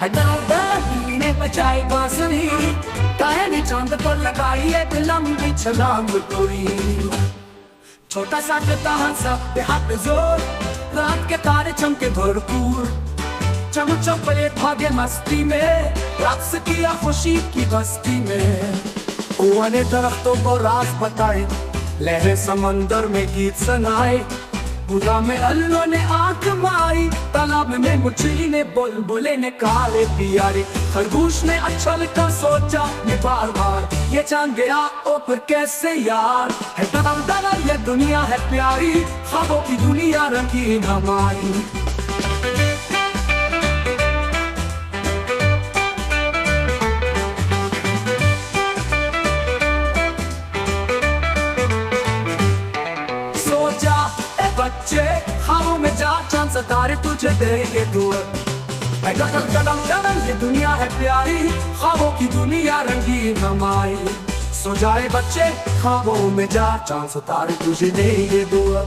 है दादी ने बचाई बांसुरी, ताए ने चांद पर लगाई एक लंबी छलांग कोई। छोटा सा हंसा हाथ जोर, रात के तारे चमके भरपूर, चम चपले भागे मस्ती में, रक्स किया खुशी की बस्ती में। कुआं ने दरख्तों को राज बताए, लहरें समंदर में गीत सुनाए, बुरा में अल्लों ने आंख मारी, तालाब में मछली ने बुलबुले ने काले पियारे, खरगोश ने अच्छा का सोचा ने बार बार, ये जान गया ओ फिर कैसे यार। है दरअसल ये दुनिया है प्यारी, ख्वाबों की दुनिया रंगीन हमारी। बच्चे ख्वाबों में जा, चांद सितारे तुझे देंगे दुआ। कदम कदम कदम ये दुनिया है प्यारी, ख्वाबों की दुनिया रंगीन हमारी। सो जाए बच्चे ख्वाबों में जा, चांद सितारे तुझे देंगे दुआ।